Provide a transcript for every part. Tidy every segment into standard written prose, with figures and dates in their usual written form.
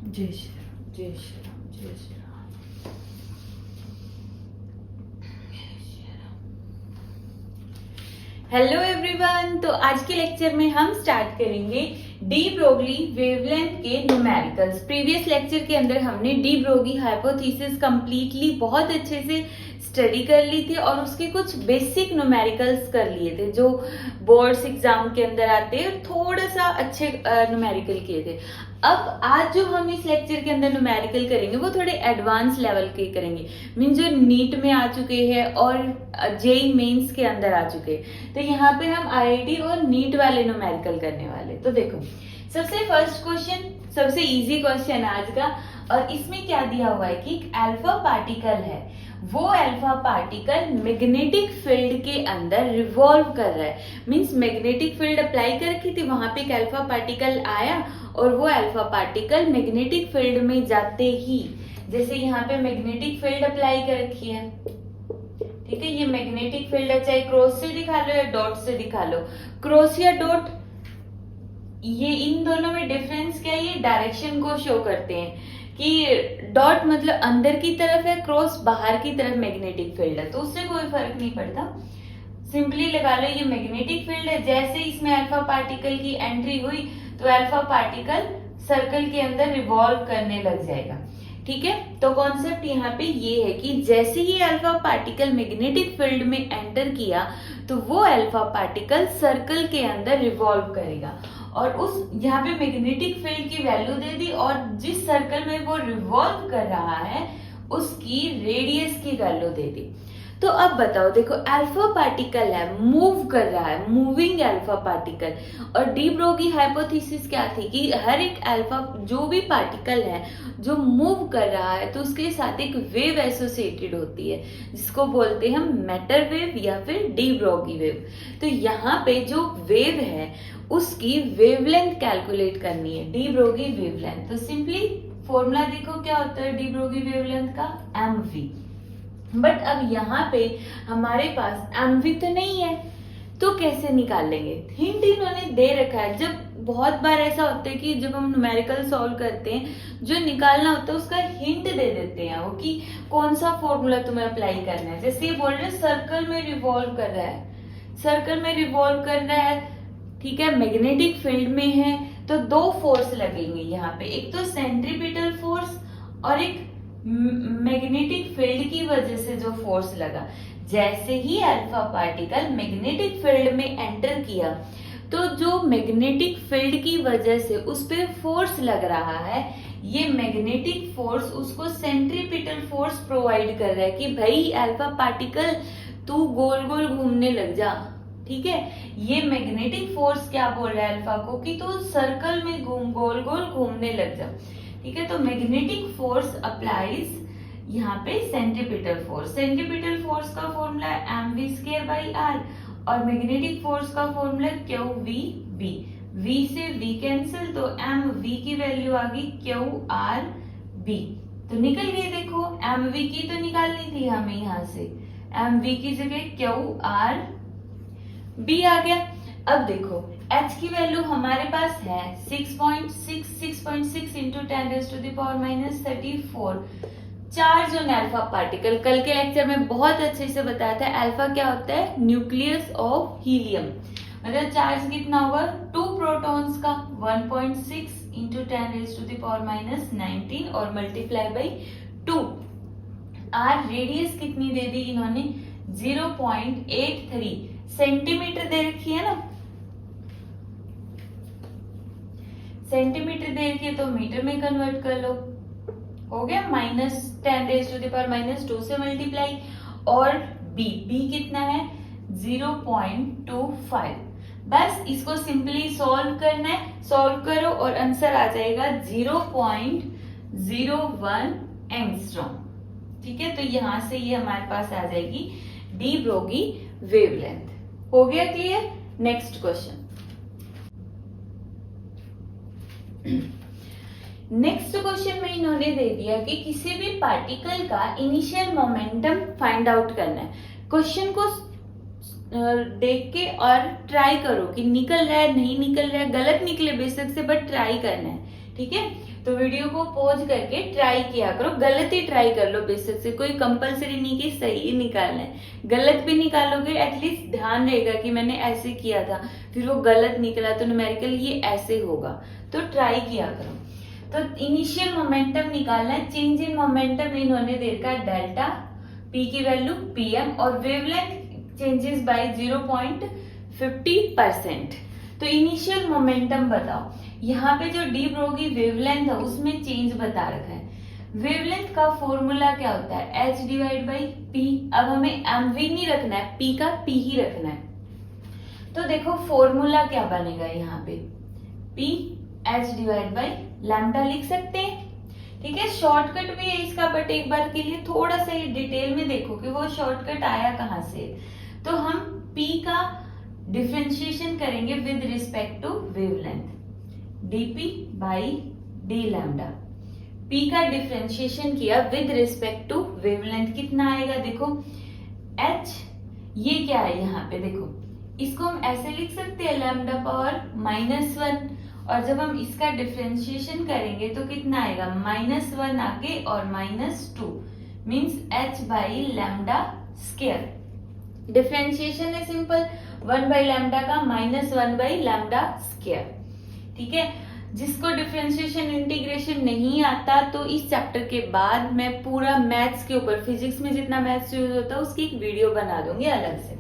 जय श्री राम, जय श्री राम, जय श्री राम। हेलो एवरीवन, तो आज के लेक्चर में हम स्टार्ट करेंगे डी ब्रोगली वेवलेंथ के न्यूमेरिकल्स। प्रीवियस लेक्चर के अंदर हमने डी ब्रोगली हाइपोथेसिस कंप्लीटली बहुत अच्छे से स्टडी कर ली थी और उसके कुछ बेसिक न्यूमेरिकल्स कर लिए थे जो बोर्ड्स एग्जाम के अंदर आते हैं, थोड़ा सा अच्छे न्यूमेरिकल किए थे। अब आज जो हम इस लेक्चर के अंदर न्यूमेरिकल करेंगे वो थोड़े एडवांस लेवल के करेंगे, मीन जो नीट में आ चुके हैं और जेई मेंस के अंदर आ चुके हैं। तो यहाँ पे हम आईआईटी और नीट वाले न्यूमेरिकल करने वाले। तो देखो, सबसे फर्स्ट क्वेश्चन सबसे इजी क्वेश्चन है आज का, और इसमें क्या दिया हुआ है कि एक अल्फा पार्टिकल है, वो अल्फा पार्टिकल मैग्नेटिक फील्ड के अंदर रिवॉल्व कर रहा है। मींस मैग्नेटिक फील्ड अप्लाई कर रखी थी, वहां पे एक अल्फा पार्टिकल आया और वो अल्फा पार्टिकल मैग्नेटिक फील्ड में जाते ही, जैसे यहाँ पे मैग्नेटिक फील्ड अप्लाई कर रखी है, ठीक है, ये मैग्नेटिक फील्ड है, चाहे क्रॉस से दिखा लो या डॉट से दिखा लो। क्रॉस या डॉट, ये इन दोनों में डिफरेंस क्या है, ये डायरेक्शन को शो करते हैं कि डॉट मतलब अंदर की तरफ है, क्रॉस बाहर की तरफ मैग्नेटिक फील्ड है, तो उससे कोई फर्क नहीं पड़ता, सिंपली लगा लो ये मैग्नेटिक फील्ड है। जैसे इसमें अल्फा पार्टिकल की एंट्री हुई तो अल्फा पार्टिकल सर्कल के अंदर रिवॉल्व करने लग जाएगा, ठीक है। तो कॉन्सेप्ट यहाँ पे ये है कि जैसे ही अल्फा पार्टिकल मैग्नेटिक फील्ड में एंटर किया तो वो अल्फा पार्टिकल सर्कल के अंदर रिवॉल्व करेगा और उस यहाँ पे मैग्नेटिक फील्ड की वैल्यू दे दी और जिस सर्कल में वो रिवॉल्व कर रहा है उसकी रेडियस की वैल्यू दे दी। तो अब बताओ, देखो अल्फा पार्टिकल है, मूव कर रहा है, मूविंग अल्फा पार्टिकल, और डी ब्रोगी हाइपोथेसिस क्या थी कि हर एक अल्फा जो भी पार्टिकल है जो मूव कर रहा है तो उसके साथ एक वेव एसोसिएटेड होती है जिसको बोलते हैं हम मैटर वेव या फिर डी ब्रोगी वेव। तो यहाँ पे जो वेव है उसकी वेवलेंथ कैलकुलेट करनी है, डी ब्रोगी वेवलेंथ। तो सिंपली फॉर्मूला देखो क्या होता है डी ब्रोगी वेवलेंथ का, mv। बट अब यहाँ पे हमारे पास mv तो नहीं है, तो कैसे निकालेंगे? हिंट इन्होंने दे रखा है। जब बहुत बार ऐसा होता है कि जब हम न्यूमेरिकल सॉल्व करते हैं जो निकालना होता है उसका हिंट दे देते हैं वो कि कौन सा फॉर्मूला तुम्हें अप्लाई करना है। जैसे ये बोल रहे हैं सर्कल में रिवॉल्व कर रहा है, सर्कल में रिवॉल्व कर रहा है, ठीक है, मैग्नेटिक फील्ड में है, तो दो फोर्स लगेंगे यहाँ पे, एक तो सेंट्रीपिटल फोर्स और एक मैग्नेटिक फील्ड की वजह से जो फोर्स लगा। जैसे ही अल्फा पार्टिकल मैग्नेटिक फील्ड में एंटर किया तो जो मैग्नेटिक फील्ड की वजह से उस पे फोर्स लग रहा है, ये मैग्नेटिक फोर्स उसको सेंट्रीपिटल फोर्स प्रोवाइड कर रहा है कि भाई अल्फा पार्टिकल तू गोल गोल घूमने लग जा, ठीक है। ये मैग्नेटिक फोर्स क्या बोल रहा है अल्फा को कि तू सर्कल में गोल गोल घूमने लग जा, ठीक है। तो मैग्नेटिक फोर्स अप्लाइज यहाँ पे सेंट्रीपिटल फोर्स। सेंट्रीपिटल फोर्स का फॉर्मूला है mv²/r और मैग्नेटिक फोर्स का फॉर्मूला qvb। v से v कैंसिल, तो mv की वैल्यू आ गई qrb, तो निकल गई। देखो mv की तो निकालनी थी हमें, यहाँ से mv की जगह qrb आ गया। अब देखो h की वैल्यू हमारे पास है 6.6 into 10⁻⁻34 charge on alpha particle. कल के लेक्चर में बहुत अच्छे से बताया था अल्फा क्या होता है, न्यूक्लियस ऑफ हीलियम। मतलब चार्ज कितना होगा 2 प्रोटॉन्स का, 1.6 इंटू 10⁻⁻19 और मल्टीप्लाई बाई 2। आर रेडियस कितनी दे दी इन्होंने 0.83 सेंटीमीटर दे रखी है ना, सेंटीमीटर दे रखी है तो मीटर में कन्वर्ट कर लो, हो गया -10⁻⁻2 से मल्टीप्लाई। और बी कितना है 0.25। बस इसको सिंपली सॉल्व करना है, सॉल्व करो और आंसर आ जाएगा 0.01 एंगस्ट्रॉम, ठीक है। तो यहां से ये हमारे पास आ जाएगी डी ब्रोगी वेवलेंथ। हो गया clear? Next question. Next question में इन्होंने दे दिया कि किसी भी पार्टिकल का इनिशियल मोमेंटम फाइंड आउट करना है। क्वेश्चन को देख के और ट्राई करो कि निकल रहा है नहीं निकल रहा है, गलत निकले बेशक से बट ट्राई करना है ठीक है, तो वीडियो को पॉज करके ट्राई किया करो, गलत ही ट्राई कर लो बेशक से, कोई कंपलसरी नहीं कि सही ही निकालना है, गलत भी निकालोगे एटलीस्ट ध्यान रहेगा कि मैंने ऐसे किया था फिर वो गलत निकला तो न्यूमेरिकल ये ऐसे होगा, तो ट्राई किया करो। तो इनिशियल मोमेंटम निकालना है, चेंज इन मोमेंटम इन्होंने दे रखा है डेल्टा, पी की वैल्यू pm और वेवलेंथ चेंजेस बाय 0.50%। तो इनिशियल मोमेंटम बताओ, यहाँ पे जो डी ब्रोगी वेवलेंथ है उसमें चेंज बता रखा है। वेवलेंथ का फॉर्मूला क्या होता है, h डिवाइड बाई p। अब हमें mv नहीं रखना है, p का p ही रखना है। तो देखो फॉर्मूला क्या बनेगा यहाँ पे, p h divide by lambda लिख सकते हैं। ठीक है, शॉर्टकट भी है इसका, बट एक बार के लिए थोड़ा सा डिटेल में देखो कि वो शॉर्टकट आया कहाँ से। तो हम p का डिफरेंशिएशन करेंगे with respect to wavelength, dp by D lambda. p का डिफरेंशिएशन किया विद रिस्पेक्ट टू वेवलेंथ, कितना आएगा देखो, h ये क्या है यहाँ पे देखो, इसको हम ऐसे लिख सकते हैं लैम्डा पावर -1, और जब हम इसका डिफरेंशिएशन करेंगे तो कितना आएगा, -1 आगे और -2 means h by lambda square. Differentiation है सिंपल, 1 बाई लैम्डा का -1 बाई लैम्डा स्क्वायर। ठीक है, जिसको डिफरेंशिएशन इंटीग्रेशन नहीं आता तो इस चैप्टर के बाद मैं पूरा मैथ्स के ऊपर, फिजिक्स में जितना मैथ्स यूज होता है उसकी एक वीडियो बना दूंगी अलग से।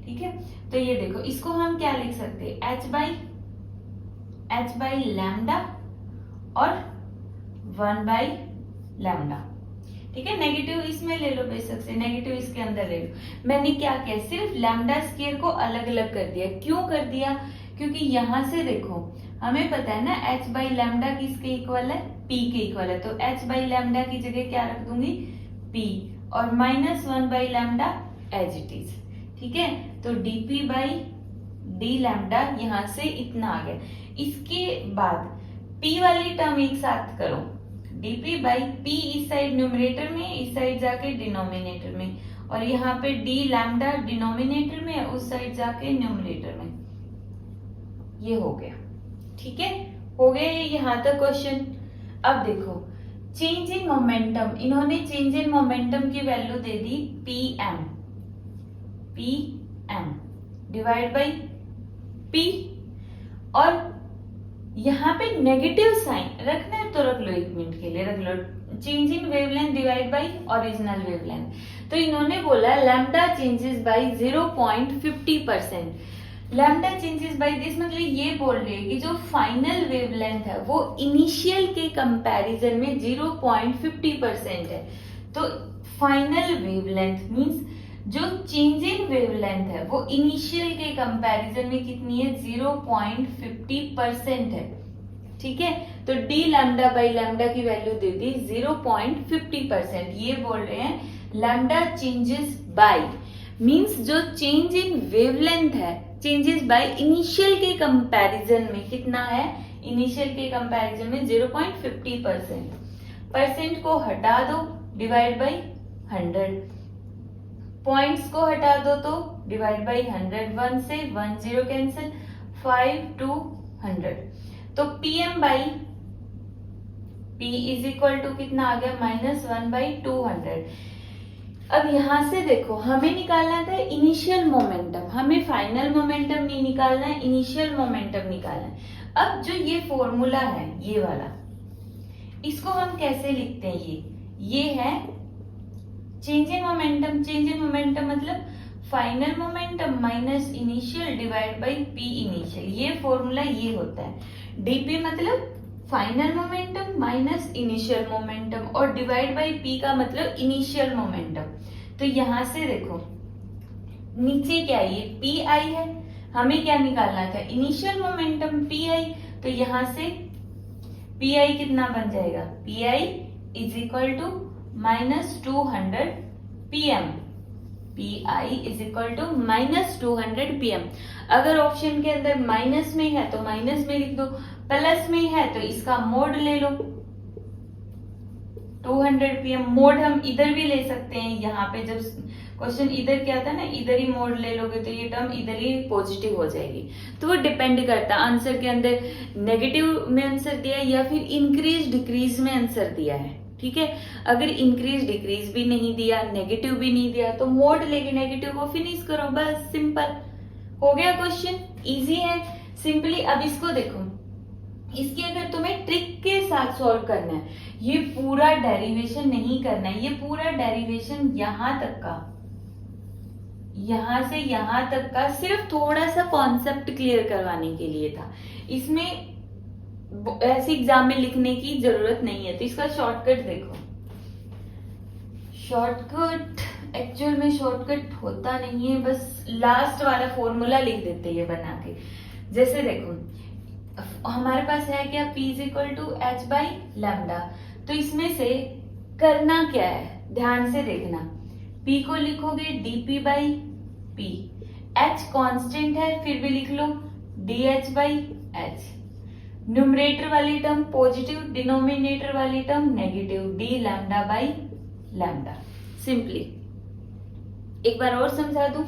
ठीक है, तो ये देखो इसको हम क्या लिख सकते हैं, h बाई लैम्डा और 1 बाई लैम्डा। ठीक है, नेगेटिव इसमें ले लो बेशक से, नेगेटिव इसके अंदर ले लो। मैंने क्या किया, सिर्फ लैम्डा स्क्वायर को अलग अलग कर दिया। क्यों कर दिया, क्योंकि यहां से देखो हमें पता है ना h बाई लैम्डा किसके इक्वल है, p के इक्वल है, तो h बाई लैम्डा की जगह क्या रख दूंगी, p, और -1 by lambda as it is. ठीक है, तो dp बाई डी लैम्डा यहां से इतना आ गया। इसके बाद p वाली टर्म एक साथ करो, dp बाई p इस साइड न्यूमरेटर में, इस साइड जाके डिनोमिनेटर में, और यहाँ पे d लैम्डा डिनोमिनेटर में, उस साइड जाके न्यूमरेटर में। ये हो गया। ठीक है, हो गया यहाँ तक क्वेश्चन। अब देखो चेंज इन मोमेंटम, इन्होंने चेंज इन मोमेंटम की वैल्यू दे दी pm डिवाइड बाई p, और यहाँ पे नेगेटिव साइन रखना है तो रख लो, 1 मिनट के लिए रख लो, change in wavelength divide by original wavelength. तो इन्होंने बोला lambda changes by 0.50%। Lambda changes by this मतलब ये बोल रहे हैं कि जो फाइनल वेवलेंथ है वो इनिशियल के कंपैरिजन में 0.50% है। तो फाइनल वेवलेंथ मींस जो चेंज इन वेवलेंथ है वो इनिशियल के कंपैरिजन में कितनी है, 0.50% है। ठीक है, तो डी लैम्डा बाई लैम्डा की वैल्यू दे दी 0.50%। ये बोल रहे हैं लैम्डा चेंजेस बाई मींस जो चेंज इन वेवलेंथ है चेंजेस बाय इनिशियल के कंपैरिजन में कितना है, इनिशियल के कंपैरिजन में 0.50%। परसेंट को हटा दो, डिवाइड बाई 100, पॉइंट्स को हटा दो तो डिवाइड बाई 100, 1 से 1 0 कैंसिल, 5 to 100। तो pm by p is equal to कितना आ गया, -1 बाई 200। अब यहां से देखो हमें निकालना था इनिशियल मोमेंटम, हमें फाइनल मोमेंटम नहीं निकालना है, इनिशियल मोमेंटम निकालना है। अब जो ये फॉर्मूला है ये वाला, इसको हम कैसे लिखते हैं, ये है change in momentum. Change in momentum मतलब final momentum minus initial divide by P initial, ये फॉर्मूला ये होता है। डीपी मतलब final momentum minus initial momentum, और डिवाइड बाई पी का मतलब इनिशियल मोमेंटम। तो यहां से देखो नीचे क्या है, ये पी आई है, हमें क्या निकालना था, इनिशियल मोमेंटम पी आई। तो यहां से पी आई कितना बन जाएगा, P I is equal to -200 pm, P I is equal to -200 pm। अगर ऑप्शन के अंदर माइनस में है तो माइनस में लिख दो, प्लस में है तो इसका मोड ले लो, 200 pm। मोड हम इधर भी ले सकते हैं, यहाँ पे जब क्वेश्चन इधर क्या था ना, इधर ही मोड ले लोगे तो ये टर्म इधर ही पॉजिटिव हो जाएगी। तो वो डिपेंड करता है आंसर के अंदर नेगेटिव में आंसर दिया है या फिर इंक्रीज डिक्रीज में आंसर दिया है। ठीक है, अगर इंक्रीज डिक्रीज भी नहीं दिया, नेगेटिव भी नहीं दिया, तो मोड लेके नेगेटिव को फिनिश करो, बस सिंपल हो गया क्वेश्चन। इजी है सिंपली। अब इसको देखो, इसकी अगर तुम्हें ट्रिक के साथ सॉल्व करना है, ये पूरा डेरिवेशन नहीं करना है, ये पूरा डेरिवेशन यहां तक का, यहां से यहां तक का सिर्फ थोड़ा सा कॉन्सेप्ट क्लियर करवाने के लिए था। इसमें ऐसे एग्जाम में लिखने की जरूरत नहीं है। तो इसका शॉर्टकट देखो, शॉर्टकट एक्चुअल में शॉर्टकट होता नहीं है, बस लास्ट वाला फॉर्मूला लिख देते हैं बना के। जैसे देखो हमारे पास है क्या, P is equal to H by lambda. तो इसमें से करना क्या है, ध्यान से देखना। P को लिखोगे dP by P, H constant है फिर भी लिख लो dH बाई H। न्यूमरेटर वाली टर्म पॉजिटिव, डिनोमिनेटर वाली term negative, D lambda by lambda. Simply एक बार और समझा दूं,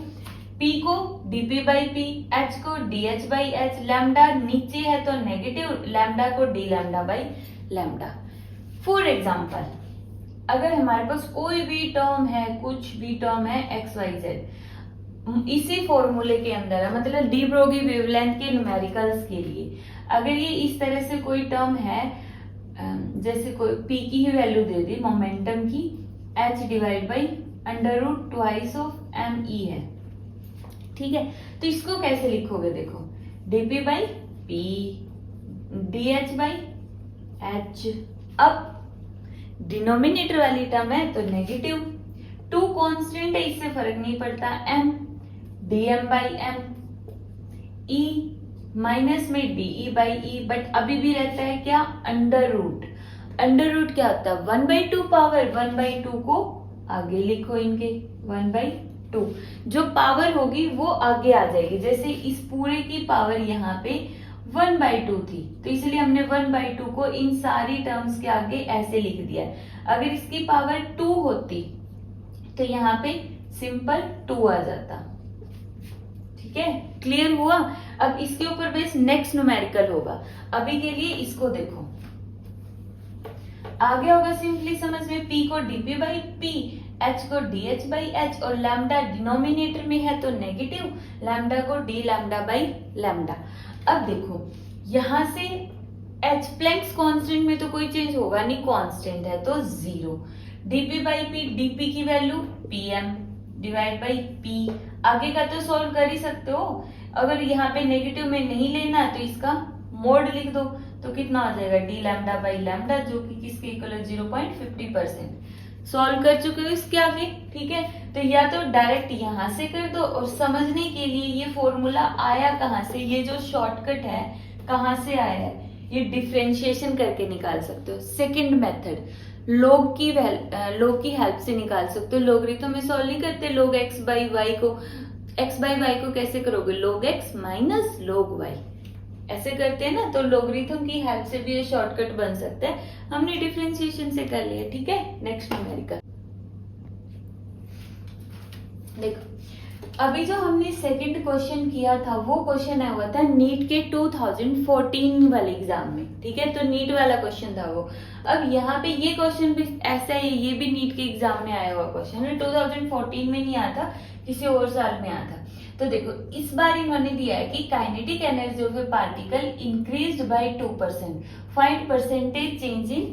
P को dP बाई P, H को dH बाई H, लैम्डा नीचे है तो नेगेटिव, लैम्डा को D lambda by lambda. For example अगर हमारे पास कोई भी टर्म है, कुछ भी टर्म है XYZ, इसी फॉर्मूले के अंदर है, मतलब डी ब्रोगी वेवलेंथ के न्यूमेरिकल्स के लिए अगर ये इस तरह से कोई टर्म है, जैसे कोई P की ही वैल्यू दे दी मोमेंटम की, H divide by under root twice of ME है। ठीक है, तो इसको कैसे लिखोगे, देखो dP by P, dH by H। अब डिनोमिनेटर वाली टर्म है तो नेगेटिव, 2 कांस्टेंट है इससे फर्क नहीं पड़ता, M dM by M, E minus में DE बाई E, बट अभी भी रहता है क्या, अंडर रूट। अंडर रूट क्या होता है, 1/2 पावर, 1/2 को आगे लिखो इनके, 1/2 जो पावर होगी वो आगे आ जाएगी। जैसे इस पूरे की पावर यहाँ पे 1/2 थी, तो इसलिए हमने 1/2 को इन सारी टर्म्स के आगे ऐसे लिख दिया। अगर इसकी पावर 2 होती तो यहाँ पे सिंपल 2 आ जाता। ठीक है, क्लियर हुआ। अब इसके ऊपर बेस नेक्स्ट न्यूमेरिकल होगा। अभी के लिए इसको देखो, आगे होगा सिंपली समझ में, P को dP बाई P, H को dH बाई H, और लैम्डा डिनोमिनेटर में है तो नेगेटिव, लैम्डा को d लैम्डा बाई लैम्डा। अब देखो यहां से H प्लैंक्स कांस्टेंट में तो कोई चेंज होगा नहीं, कांस्टेंट है तो 0। dP बाई P, dP की value PM divide by P। आगे का तो सॉल्व कर ही सकते हो, अगर यहाँ पे नेगेटिव में नहीं लेना है तो इसका मोड लिख दो, तो कितना आ जाएगा, डी लैम्डा बाई लैम्डा, जो कि किसके इक्वल है 0.50%। सॉल्व कर चुके हो इसके आगे। ठीक है, तो या तो डायरेक्ट यहाँ से कर दो, और समझने के लिए ये फॉर्मूला आया कहाँ से, ये जो शॉर्टकट है कहाँ से आया है, ये डिफरेंशिएशन करके निकाल सकते हो। सेकंड मेथड लोग की हेल्प से निकाल सकते हो। लोगरिथम में सॉल्व नहीं करते, लोग x बाई वाई को कैसे करोगे, लोग x माइनस लोग y ऐसे करते हैं ना, तो लोगरिथम की हेल्प से भी ये शॉर्टकट बन सकता है। हमने डिफरेंशिएशन से कर लिया। ठीक है, नेक्स्ट न्यूमेरिकल देखो। अभी जो हमने सेकंड क्वेश्चन किया था वो क्वेश्चन आया हुआ था नीट के 2014 वाले एग्जाम में। ठीक है, तो नीट वाला क्वेश्चन था वो। अब यहाँ पे ये क्वेश्चन भी ऐसा है, ये भी नीट के एग्जाम में आया हुआ क्वेश्चन है, 2014 में नहीं आया था, किसी और साल में आया था। तो देखो इस बार इन्होंने दिया है कि kinetic energy of A particle increased by 2%, find percentage change in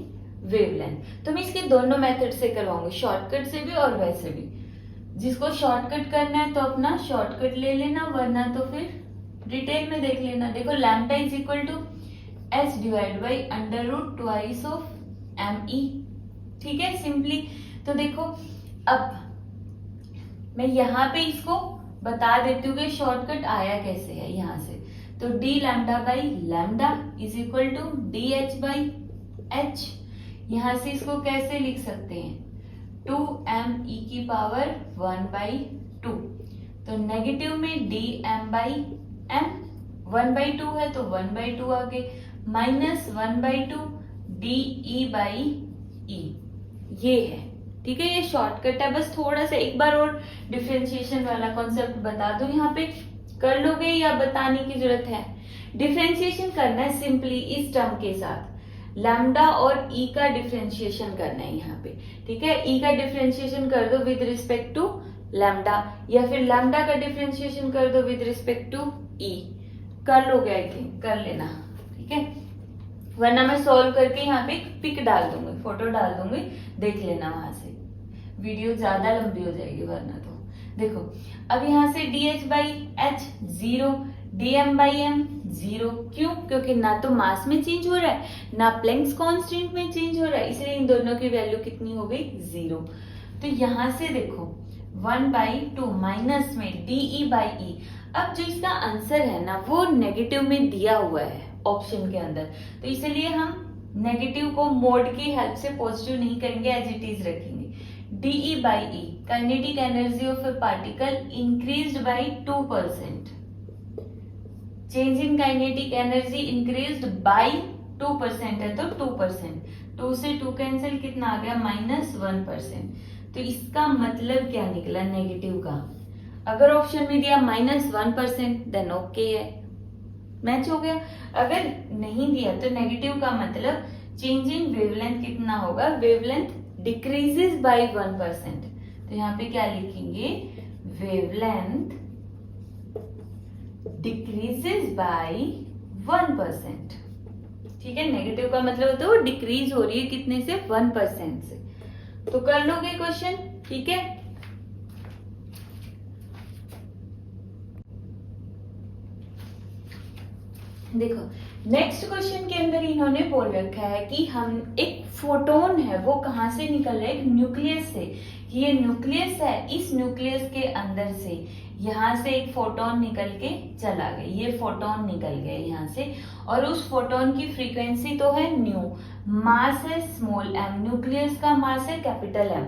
wavelength. तो मैं इसके दोनों मेथड से करवाऊंगी, शॉर्टकट से भी और वैसे भी। जिसको शॉर्टकट करना है तो अपना शॉर्टकट ले लेना, वरना तो फिर डिटेल में देख लेना। देखो lambda is equal to H divide by under root twice of ME। ठीक है, सिंपली। तो देखो अब मैं यहाँ पे इसको बता देती हूँ कि शॉर्टकट आया कैसे है। यहाँ से तो D lambda by lambda is equal to D H by H. यहाँ से इसको कैसे लिख सकते हैं, 2ME की पावर 1/2। तो नेगेटिव में DM बाई M, 1/2 है तो 1/2 आगे, माइनस 1/2 DE बाई E ये है। ठीक है, ये शॉर्टकट है, बस थोड़ा सा एक बार और डिफरेंशिएशन वाला कॉन्सेप्ट बता दूं, यहाँ पे कर लोगे या बताने की जरूरत है? डिफरेंशिएशन करना है सिंपली इस टर्म के साथ, लैम्डा और ई का डिफरेंशिएशन करना है यहाँ पे, ठीक है। ई का डिफरेंशिएशन कर दो विद रिस्पेक्ट टू लैम्डा, या फिर लैम्डा का डिफरेंशिएशन कर दो विद रिस्पेक्ट टू ई। कर लोगे, आई थिंक कर लेना, ठीक है, वरना मैं सॉल्व करके यहाँ पे पिक डाल दूंगी, फोटो डाल दूंगी, देख लेना वहां से, वीडियो ज्यादा लंबी हो जाएगी वरना। तो देखो अब यहाँ से dh by H 0, dm by M 0, क्यों? क्योंकि ना तो मास में चेंज हो रहा है ना प्लैंक्स कांस्टेंट में चेंज हो रहा है, इसलिए इन दोनों की वैल्यू कितनी हो गई? 0। तो यहाँ से देखो 1/2 माइनस में de बाई ई। अब जो इसका आंसर है ना वो नेगेटिव में दिया हुआ है ऑप्शन के अंदर, तो इसलिए हम नेगेटिव को मोड की हेल्प से पॉजिटिव नहीं करेंगे, एज इट इज रखेंगे। de by e, kinetic energy of a particle increased by 2%. Change in kinetic energy increased by 2% है तो 2%, 2 से 2 कैंसिल, कितना आ गया? -1%। तो इसका मतलब क्या निकला नेगेटिव का? अगर ऑप्शन में दिया -1% देन ओके है, मैच हो गया। अगर नहीं दिया तो नेगेटिव का मतलब चेंज इन वेवलेंथ कितना होगा? Wavelength decreases by 1%। तो यहाँ पे क्या लिखेंगे? वेवलेंथ डिक्रीजेस बाय 1%, ठीक है। नेगेटिव का मतलब होता है वो डिक्रीज हो रही है कितने से? 1% से। तो कर लोगे क्वेश्चन, ठीक है। देखो नेक्स्ट क्वेश्चन के अंदर इन्होंने बोल रखा है कि हम एक फोटोन है वो कहां से निकल रहा है? एक न्यूक्लियस से। ये न्यूक्लियस है, इस न्यूक्लियस के अंदर से यहाँ से एक फोटोन निकल के चला गया, ये फोटोन निकल गया यहाँ से, और उस फोटोन की फ्रीक्वेंसी तो है न्यू, मास है स्मॉल m, न्यूक्लियस का मास है कैपिटल M।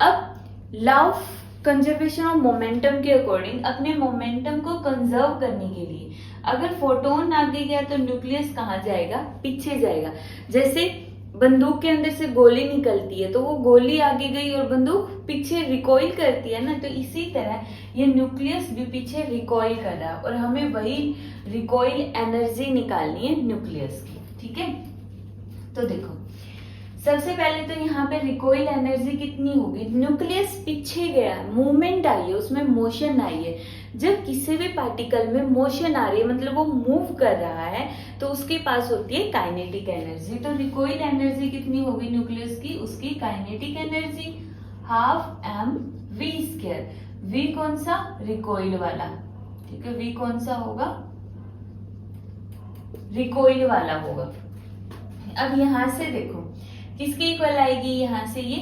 अब law of conservation of momentum के अकॉर्डिंग अपने मोमेंटम को कंजर्व करने के लिए अगर फोटोन आगे गया तो न्यूक्लियस कहाँ जाएगा? पीछे जाएगा। जैसे बंदूक के अंदर से गोली निकलती है तो वो गोली आगे गई और बंदूक पीछे रिकॉइल करती है ना, तो इसी तरह ये न्यूक्लियस भी पीछे रिकॉइल कर रहा है और हमें वही रिकॉइल एनर्जी निकालनी है न्यूक्लियस की, ठीक है। तो देखो सबसे पहले तो यहाँ पे रिकॉइल एनर्जी कितनी होगी? न्यूक्लियस पीछे गया, मूवमेंट आई है, उसमें मोशन आई है। जब किसी भी पार्टिकल में मोशन आ रही है मतलब वो मूव कर रहा है तो उसके पास होती है काइनेटिक एनर्जी। तो रिकॉइल एनर्जी कितनी होगी न्यूक्लियस की? उसकी काइनेटिक एनर्जी ½ mv²। v कौन सा? रिकॉइल वाला, ठीक है। v कौन सा होगा? रिकॉइल वाला होगा। अब यहां से देखो किसके इक्वल आएगी? यहाँ से ये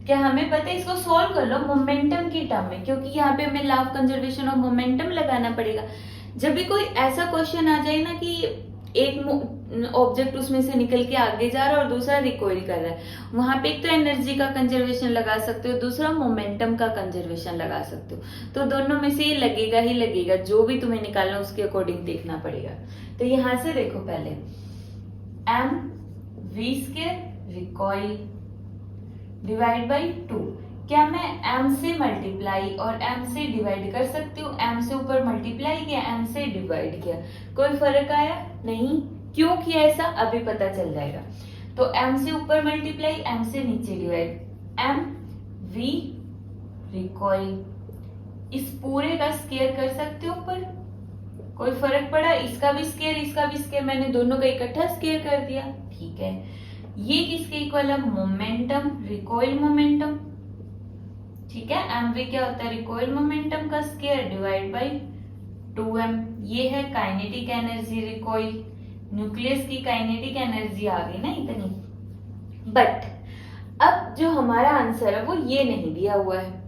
क्या हमें पता है? इसको सॉल्व कर लो मोमेंटम की टर्म में, क्योंकि यहाँ पे हमें law of conservation of momentum लगाना पड़ेगा। जब भी कोई ऐसा क्वेश्चन आ जाए ना कि एक ऑब्जेक्ट उसमें से निकल के आगे जा रहा है और दूसरा रिकॉइल कर रहा है, वहां पे एक तो एनर्जी का कंजर्वेशन लगा सकते हो, दूसरा मोमेंटम का कंजर्वेशन लगा सकते हो। तो दोनों में से ये लगेगा ही लगेगा, जो भी तुम्हें निकालना उसके अकॉर्डिंग देखना पड़ेगा। तो यहाँ से देखो पहले mv² रिकॉइल डिवाइड बाई 2। क्या मैं m से मल्टीप्लाई और m से डिवाइड कर सकती हूँ? m से ऊपर मल्टीप्लाई किया, m से डिवाइड किया, कोई फर्क आया? नहीं। क्यों किया ऐसा? अभी पता चल जाएगा। तो m से ऊपर मल्टीप्लाई, m से नीचे डिवाइड, mv रिकॉइल। इस पूरे का स्क्वायर कर सकते हो ऊपर, कोई फर्क पड़ा? इसका भी स्क्वायर इसका भी स्क्वायर, मैंने दोनों का इकट्ठा स्क्वायर कर दिया, ठीक है। ये किसके इक्वल है? मोमेंटम, रिकॉइल मोमेंटम, ठीक है। mv क्या होता है? रिकॉइल मोमेंटम का स्क्वायर डिवाइड बाई 2m। ये है काइनेटिक एनर्जी रिकॉइल, न्यूक्लियस की काइनेटिक एनर्जी आ गई ना इतनी। बट अब जो हमारा आंसर है वो ये नहीं दिया हुआ है।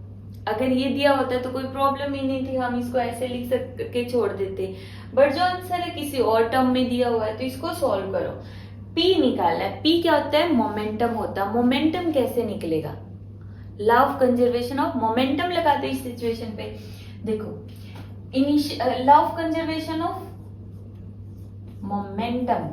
अगर ये दिया होता तो कोई प्रॉब्लम ही नहीं थी, हम इसको ऐसे लिख के छोड़ देते। बट जो आंसर है किसी और टर्म में दिया हुआ है तो इसको सॉल्व करो। P निकालना है। P क्या होता है? मोमेंटम होता है। मोमेंटम कैसे निकलेगा? Law of conservation of momentum लगाते इस सिचुएशन पे। देखो law of conservation of momentum,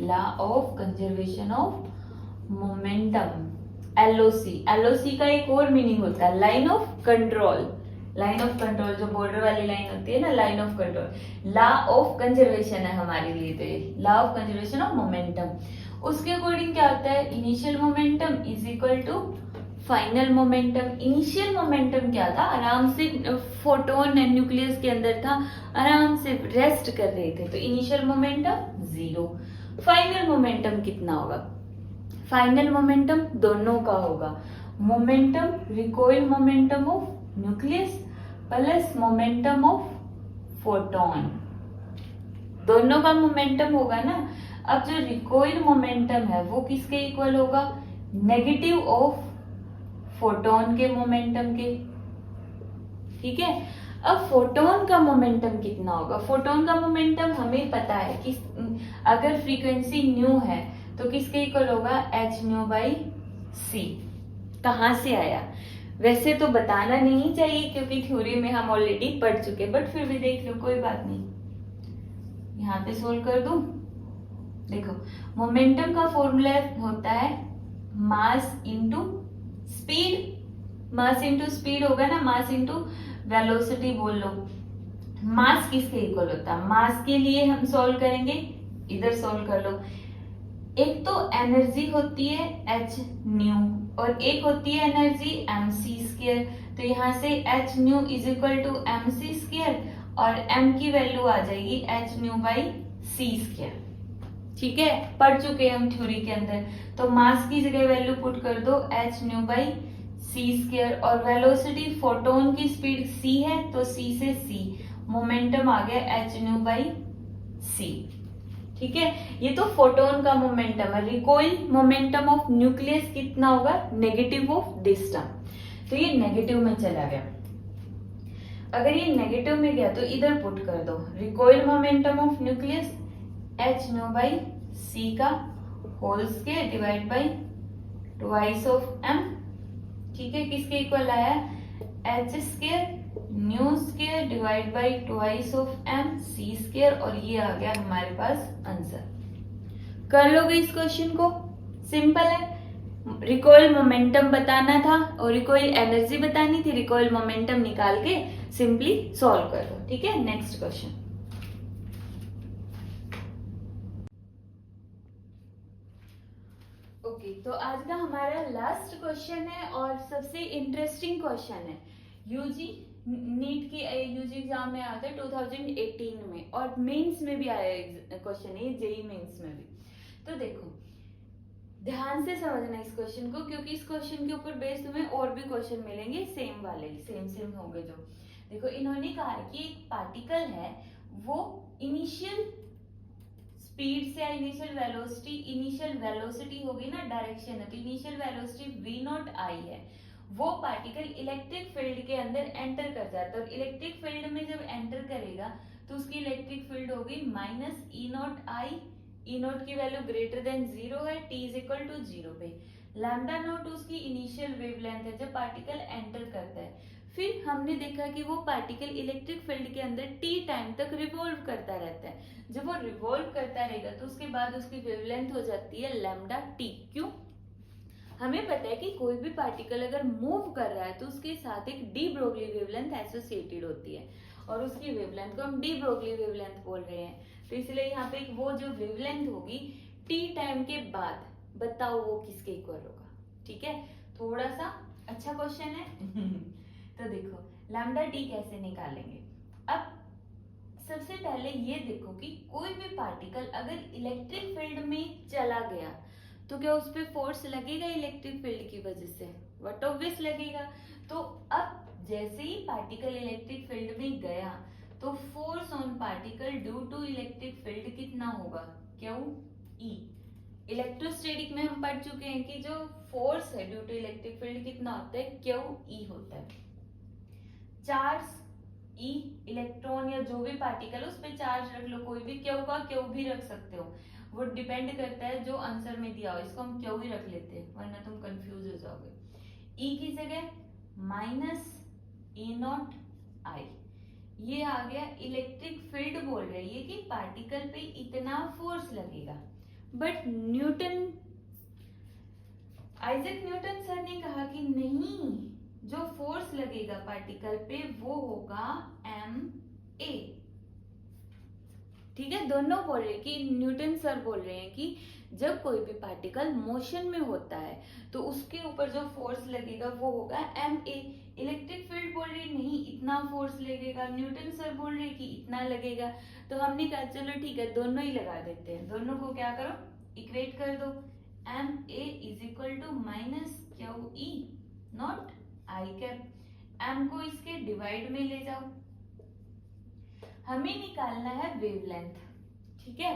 law of conservation of momentum LOC का एक और मीनिंग होता है line of control. Line of control जो बॉर्डर वाली लाइन होती है ना, line of control. Law of conservation है हमारे लिए, तो ये law of conservation of momentum. उसके अकॉर्डिंग क्या होता है, initial momentum is equal to final momentum. Initial momentum क्या था, आराम से फोटोन न्यूक्लियस के अंदर था, आराम से रेस्ट कर रहे थे, तो इनिशियल मोमेंटम 0। फाइनल मोमेंटम कितना होगा, फाइनल मोमेंटम दोनों का होगा, momentum recoil momentum of nucleus plus momentum of photon, दोनों का मोमेंटम होगा ना। अब जो रिकॉइल मोमेंटम है वो किसके इक्वल होगा, नेगेटिव ऑफ फोटोन के मोमेंटम के, ठीक है। अब फोटोन का मोमेंटम कितना होगा, फोटोन का मोमेंटम हमें पता है कि अगर फ्रीक्वेंसी न्यू है तो किसके इक्वल होगा, एच न्यू बाई सी। कहाँ से आया, वैसे तो बताना नहीं चाहिए क्योंकि थ्योरी में हम ऑलरेडी पढ़ चुके, बट फिर भी देख लो, कोई बात नहीं। यहाँ पे सोल्व कर दूं, देखो मोमेंटम का फॉर्मूला होता है mass into speed. Mass into speed होगा ना, मास इंटू वेलोसिटी बोल लो। मास किसके इक्वल होता है, मास के लिए हम सॉल्व करेंगे, इधर सॉल्व कर लो। एक तो एनर्जी होती है एच न्यू और एक होती है एनर्जी एम सी स्क्वायर, तो यहाँ से H nu is equal to M C square और m की वैल्यू आ जाएगी H nu by C square, ठीक है, पढ़ चुके हैं हम थ्योरी के अंदर। तो मास की जगह वैल्यू पुट कर दो H nu by C square और वेलोसिटी फोटोन की स्पीड c है तो c से c, मोमेंटम आ गया एच न्यू बाई सी, ठीक है। ये तो फोटोन का मोमेंटम है। रिकॉइल मोमेंटम ऑफ न्यूक्लियस कितना होगा, नेगेटिव ऑफ दिस टर्म, तो ये नेगेटिव में चला गया। अगर ये नेगेटिव में गया तो इधर पुट कर दो, recoil momentum of nucleus H nu by C का whole square divide by twice of M, ठीक है, किसके इक्वल आया, H square nu square divide by twice of M C square, और ये आ गया हमारे पास आंसर। कर लोगे इस क्वेश्चन को, सिंपल है। रिकॉइल मोमेंटम बताना था और रिकॉइल एनर्जी बतानी थी, रिकॉइल मोमेंटम निकाल के सिंपली सॉल्व कर दो, ठीक है। नेक्स्ट क्वेश्चन, ओके, तो आज का हमारा लास्ट क्वेश्चन है और सबसे इंटरेस्टिंग क्वेश्चन है। यूजी नीट की यूजी एग्जाम में आता है 2018 में और मेंस में भी आया क्वेश्चन है, जेई मेंस में भी। तो देखो ध्यान से समझना इस क्वेश्चन को, क्योंकि इस क्वेश्चन के ऊपर बेस तुम्हें और भी क्वेश्चन मिलेंगे सेम वाले, सेम होंगे जो। देखो इन्होंने कहा कि एक पार्टिकल है वो इनिशियल स्पीड से इनिशियल वेलोसिटी होगी ना, डायरेक्शन है, तो इनिशियल वेलोसिटी v नॉट आई है। वो पार्टिकल इलेक्ट्रिक फील्ड के अंदर एंटर कर जाता है और इलेक्ट्रिक फील्ड में जब एंटर करेगा तो उसकी इलेक्ट्रिक फील्ड होगी minus E not I, E not की वैल्यू ग्रेटर देन 0 है, t इज इक्वल टू 0 पे। लैम्डा नॉट उसकी इनिशियल वेवलेंथ है जब पार्टिकल एंटर करता है। फिर हमने देखा कि वो पार्टिकल इलेक्ट्रिक फील्ड के अंदर t टाइम तक रिवॉल्व करता रहता है। जब वो रिवॉल्व करता रहेगा तो उसके बाद उसकी वेवलेंथ हो जाती है लैम्डा t। क्यों, हमें पता है कि कोई भी पार्टिकल अगर मूव कर रहा है तो उसके साथ एक डी ब्रोगली वेवलेंथ एसोसिएटेड होती है और उसकी वेवलेंथ को हम डी ब्रोगली वेवलेंथ बोल रहे हैं। तो इसलिए यहाँ पे वो जो वेवलेंथ होगी टी टाइम के बाद, बताओ वो किसके इक्वल होगा, ठीक है। थोड़ा सा अच्छा क्वेश्चन है तो देखो लैम्डा टी कैसे निकालेंगे। अब सबसे पहले ये देखो कि कोई भी पार्टिकल अगर इलेक्ट्रिक फील्ड में चला गया तो क्या उस पर फोर्स लगेगा इलेक्ट्रिक फील्ड की वजह से, व्हाट ऑब्वियस लगेगा। तो अब जैसे ही पार्टिकल इलेक्ट्रिक फील्ड में गया तो force on particle due to electric field कितना होगा, क्यू ई। इलेक्ट्रोस्टैटिक में हम पढ़ चुके हैं कि जो फोर्स है ड्यू टू इलेक्ट्रिक फील्ड कितना होता है, क्यू ई होता है। चार्ज ई, इलेक्ट्रॉन या जो भी पार्टिकल उस पर चार्ज रख लो, कोई भी क्यू का क्यू भी रख सकते हो, वो डिपेंड करता है जो आंसर में दिया हो। इसको हम क्यू ही रख लेते हैं वरना तुम कंफ्यूज हो जाओगे। ई की जगह माइनस ए नॉट आई, ये आ गया इलेक्ट्रिक फील्ड बोल रही है कि पार्टिकल पे इतना फोर्स लगेगा। But Newton Isaac Newton sir ने कहा कि नहीं, जो फोर्स लगेगा पार्टिकल पे वो होगा ma। ठीक है, दोनों बोल रहे हैं कि न्यूटन सर बोल रहे हैं कि जब कोई भी पार्टिकल मोशन में होता है तो उसके ऊपर जो फोर्स लगेगा वो होगा ma। इलेक्ट्रिक फील्ड बोल रही नहीं इतना फोर्स लगेगा, न्यूटन सर बोल रहे कि इतना लगेगा। तो हमने कहा चलो ठीक है दोनों ही लगा देते हैं, दोनों को क्या करो इक्वेट कर दो। ma is equal to minus Q E not I cap. m को इसके डिवाइड में ले जाओ, हमें निकालना है वेवलेंथ। ठीक है,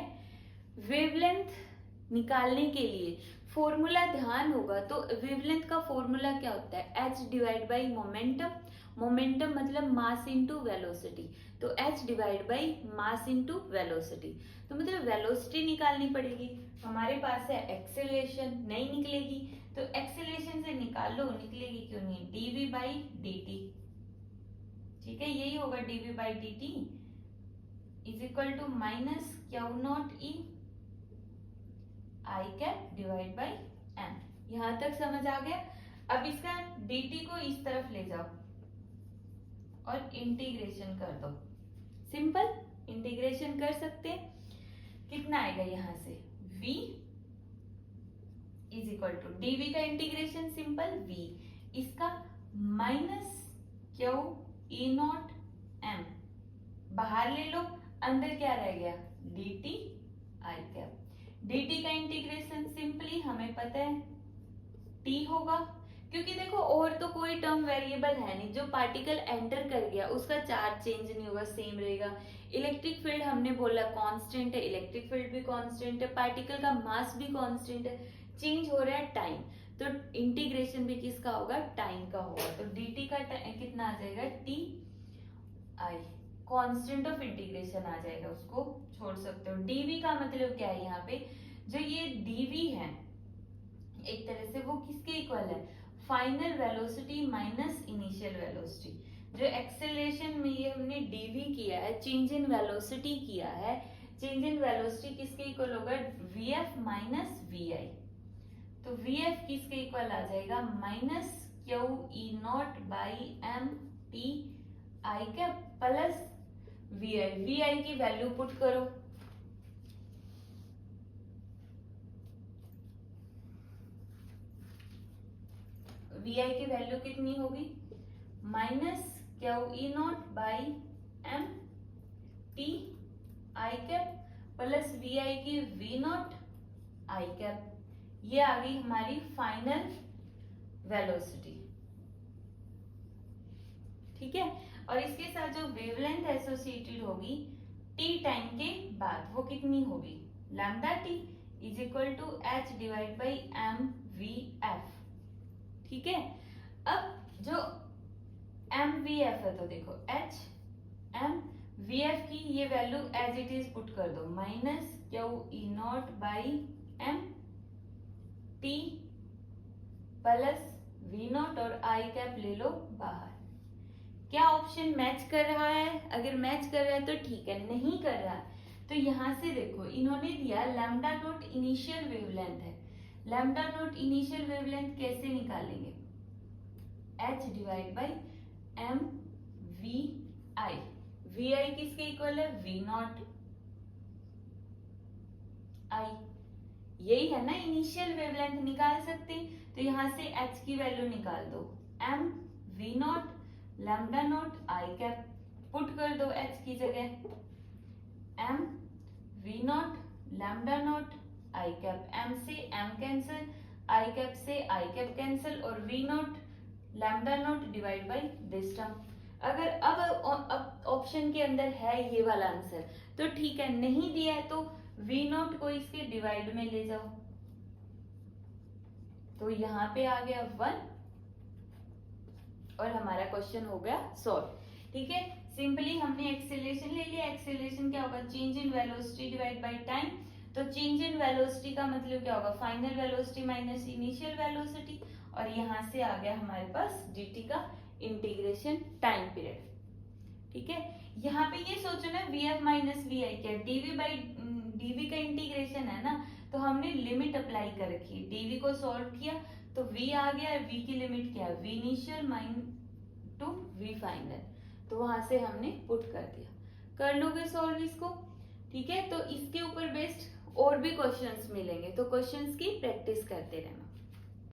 वेवलेंथ निकालने के लिए फॉर्मूला ध्यान होगा तो वेवलेंथ का फॉर्मूला क्या होता है h divide by momentum. Momentum मतलब मास इनटू वेलोसिटी, तो h divide by mass into velocity. तो मतलब वेलोसिटी निकालनी पड़ेगी, हमारे पास है एक्सेलरेशन, नहीं निकलेगी तो एक्सेलरेशन से निकालो, निकलेगी क्यों नहीं, dv बाई dt। ठीक है, यही होगा dv बाई dt is equal to minus Q not E I cap divide by M. यहां तक समझ आ गया। अब इसका dt को इस तरफ ले जाओ और इंटीग्रेशन कर दो, सिंपल इंटीग्रेशन कर सकते हैं। कितना आएगा यहां से v is equal to dv का इंटीग्रेशन सिंपल v, इसका minus Q E not M बाहर ले लो, अंदर क्या रह गया dt आई कैप। dt का इंटीग्रेशन सिंपली हमें पता है t होगा, क्योंकि देखो और तो कोई टर्म वेरिएबल है नहीं, जो पार्टिकल एंटर कर गया उसका चार्ज चेंज नहीं होगा, सेम रहेगा। इलेक्ट्रिक फील्ड हमने बोला कांस्टेंट है, इलेक्ट्रिक फील्ड भी कांस्टेंट है, पार्टिकल का मास भी कांस्टेंट है, चेंज हो रहा है टाइम, तो इंटीग्रेशन भी किसका होगा टाइम का होगा। तो dt का कितना आ जाएगा t i, constant of integration आ जाएगा, उसको छोड़ सकते हो। dv का मतलब क्या है यहाँ पे, जो ये dv है एक तरह से वो किसके इक्वल है, final velocity minus initial velocity. जो एक्सेलरेशन में ये हमने dv किया है, चेंज इन वेलोसिटी किया है, चेंज इन वेलोसिटी किसके इक्वल होगा vf माइनस vi। तो vf किसके इक्वल आ जाएगा minus Q E not by M T I cap plus vi। vi की वैल्यू पुट करो, vi की वैल्यू कितनी होगी minus Q E not by M T I cap plus vi की v नॉट आई कैप। ये आ गई हमारी फाइनल वेलोसिटी। ठीक है, और इसके साथ जो वेवलेंथ एसोसिएटेड होगी t टाइम के बाद वो कितनी होगी lambda t is equal to h divide by M V F. ठीक है, अब जो एम वी एफ है तो देखो h एम वी एफ की ये value as it is put कर दो, minus Q E not by M T plus V not और आई कैप ले लो बाहर। क्या ऑप्शन मैच कर रहा है, अगर मैच कर रहा है तो ठीक है, नहीं कर रहा है तो यहां से देखो इन्होंने दिया लैम्डा नॉट इनिशियल वेवलेंथ है। लैम्डा नॉट इनिशियल वेवलेंथ कैसे निकालेंगे, h divide by M V I. V I किसके इक्वल है v नॉट आई, यही है ना इनिशियल वेवलेंथ, निकाल सकते हैं। तो यहां से h की वैल्यू निकाल दो, m v not lambda naught I cap put कर दो h की जगह, m v not lambda naught I cap, m से m कैंसिल, आई कैप से आई कैप कैंसिल और v not lambda naught divide by this term. अगर अब ऑप्शन के अंदर है ये वाला आंसर तो ठीक है, नहीं दिया है तो v नॉट को इसके डिवाइड में ले जाओ, तो यहां पे आ गया 1 और हमारा क्वेश्चन हो गया सॉल्व। ठीक है, सिंपली हमने एक्सेलरेशन ले लिया, एक्सेलरेशन क्या होगा change in velocity divide by time. तो चेंज इन वेलोसिटी का मतलब क्या होगा final velocity minus initial velocity, और यहां से आ गया हमारे पास dt का इंटीग्रेशन टाइम पीरियड। ठीक है, यहाँ पे ये सोचो ना vf माइनस vi क्या, dv बाई dv का इंटीग्रेशन है ना, तो हमने लिमिट अप्लाई कर रखी है, dv को सॉल्व किया तो v आ गया, v की लिमिट क्या है, v initial to v final, तो वहां से हमने पुट कर दिया। कर लोगे सॉल्व इसको, ठीक है। तो इसके ऊपर बेस्ड और भी क्वेश्चंस मिलेंगे, तो क्वेश्चंस की प्रैक्टिस करते रहना।